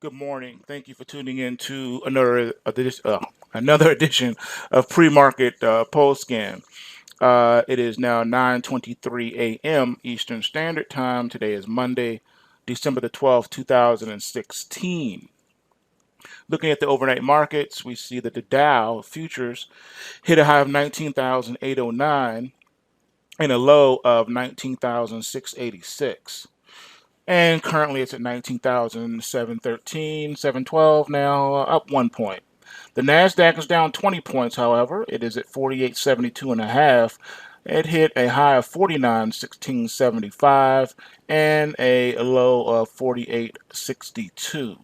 Good morning. Thank you for tuning in to another edition of pre-market PulseScan. It is now 9:23 a.m. Eastern Standard Time. Today is Monday, December the 12th, 2016. Looking at the overnight markets, we see that the Dow futures hit a high of 19,809 and a low of 19,686. And currently it's at 19,713, 712 now, up 1 point. The NASDAQ is down 20 points, however. It is at 4872 and a half. It hit a high of 4916.75 and a low of 4862.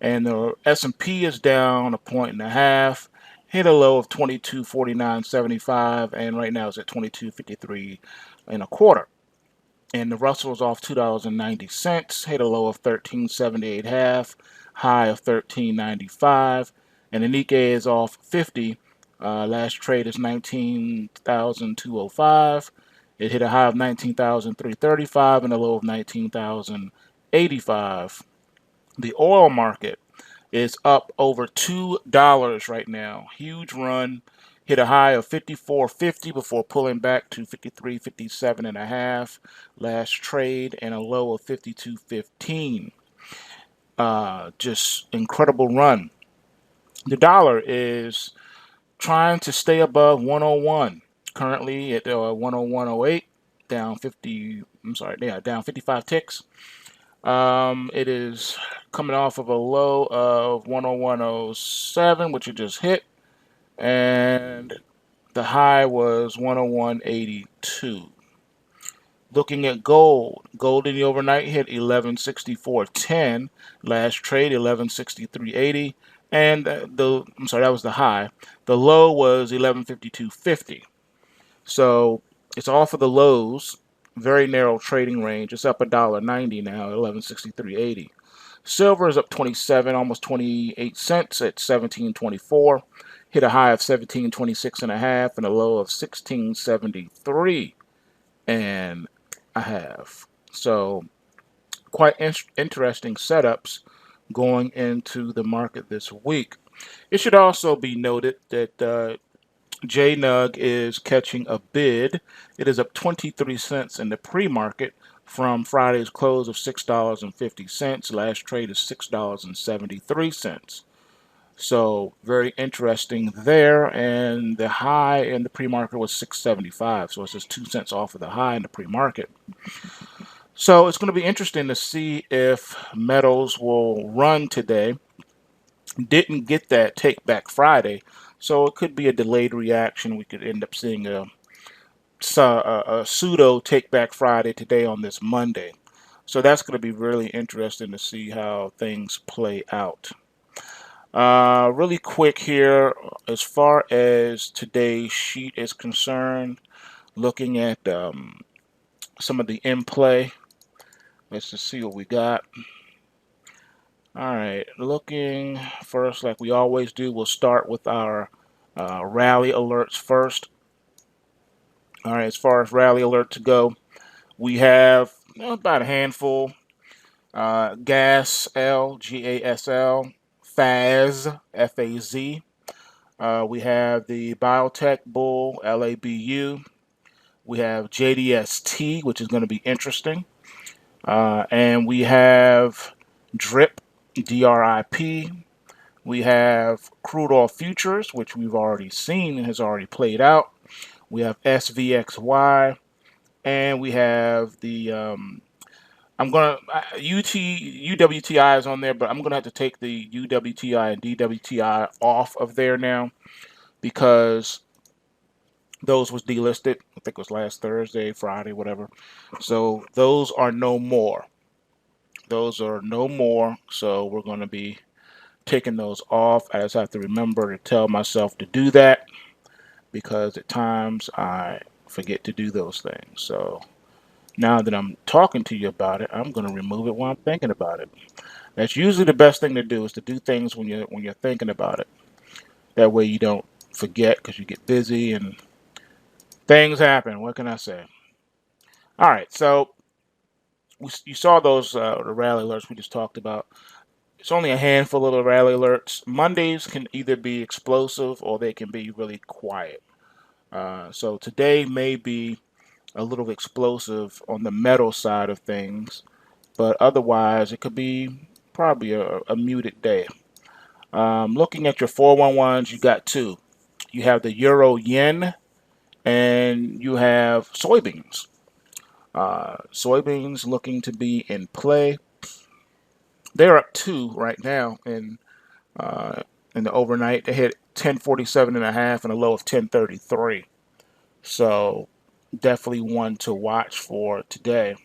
And the S&P is down a point and a half. Hit a low of 2249.75 and right now it's at 2253 and a quarter. And the Russell is off $2.90, hit a low of 1378 half, high of 1395, and the Nikkei is off 50. Last trade is 19,205. It hit a high of 19,335 and a low of 19,085. The oil market is up over $2 right now. Huge run. Hit a high of 54.50 before pulling back to 53.57 and a half last trade, and a low of 52.15. Just incredible run. The dollar is trying to stay above 101. Currently at 101.08, down 50. Down 55 ticks. It is coming off of a low of 101.07, which it just hit, and the high was 101.82. Looking at gold, gold in the overnight hit 1164.10. Last trade 1163.80, and that was the high. The low was 1152.50. So it's off of the lows. Very narrow trading range. It's up $1.90 now, 1163.80. Silver is up 27, almost 28 cents at 17.24. Hit a high of 17.26 and a half and a low of 16.73 and a half. So quite interesting setups going into the market this week. It should also be noted that JNUG is catching a bid. It is up 23 cents in the pre-market from Friday's close of $6.50. Last trade is $6.73. So very interesting there. And the high in the pre-market was $6.75. So it's just 2 cents off of the high in the pre-market. So it's going to be interesting to see if metals will run today. Didn't get that take back Friday, so it could be a delayed reaction. We could end up seeing a pseudo take back Friday today on this Monday. So that's going to be really interesting to see how things play out. Really quick here, as far as today's sheet is concerned, looking at some of the in play. Let's just see what we got. All right, looking first, like we always do, we'll start with our rally alerts first. All right, as far as rally alerts go, we have about a handful. GASL, GASL, FAZ, FAZ. We have the Biotech Bull, LABU. We have JDST, which is going to be interesting. And we have DRIP, DRIP. We have crude oil futures, which we've already seen and has already played out. We have SVXY, and we have the UWTI is on there, but I'm gonna have to take the UWTI and DWTI off of there now because those was delisted. I think it was last Thursday, Friday, whatever. So those are no more. Those are no more. So we're going to be taking those off. I just have to remember to tell myself to do that because at times I forget to do those things. So now that I'm talking to you about it, I'm going to remove it while I'm thinking about it. That's usually the best thing to do, is to do things when you're thinking about it. That way you don't forget because you get busy and things happen. What can I say? All right, so you saw those the rally alerts we just talked about. It's only a handful of the rally alerts. Mondays can either be explosive or they can be really quiet. So today may be a little explosive on the metal side of things, but otherwise it could be probably a muted day. Looking at your 411s, you got two. You have the euro yen and you have soybeans. Soybeans looking to be in play. They're up two right now in the overnight. They hit 1047 and a half and a low of 1033. So definitely one to watch for today.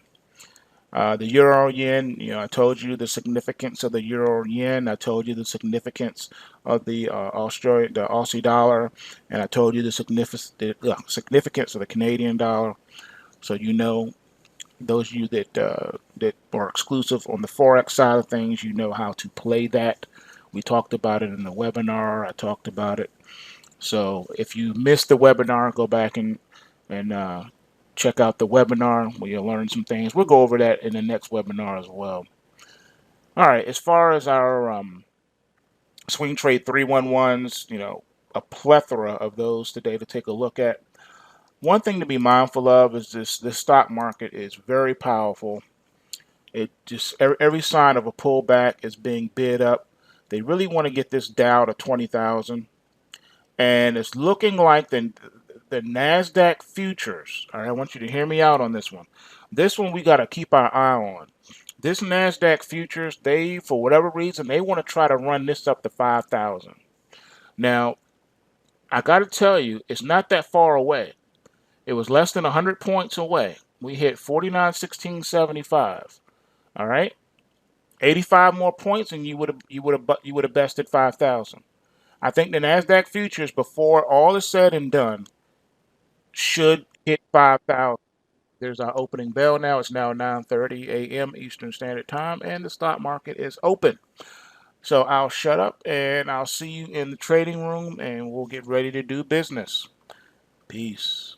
The euro yen, I told you the significance of the euro yen. I told you the significance of the the Aussie dollar, and I told you the significance of the Canadian dollar. So those of you that are exclusive on the forex side of things, you know how to play that. We talked about it in the webinar. I talked about it. So if you missed the webinar, go back and check out the webinar where you'll learn some things. We'll go over that in the next webinar as well. All right, as far as our swing trade 311s, a plethora of those today to take a look at. One thing to be mindful of is this stock market is very powerful. It just every sign of a pullback is being bid up. They really want to get this Dow to 20,000, and it's looking like the NASDAQ futures. All right, I want you to hear me out on this one. This one we got to keep our eye on. This NASDAQ futures, they, for whatever reason, they want to try to run this up to 5,000. Now, I got to tell you, it's not that far away. It was less than 100 points away. We hit 49.1675. All right, 85 more points, and you would have bested 5,000. I think the Nasdaq futures, before all is said and done, should hit 5,000. There's our opening bell now. It's now 9:30 a.m. Eastern Standard Time, and the stock market is open. So I'll shut up, and I'll see you in the trading room, and we'll get ready to do business. Peace.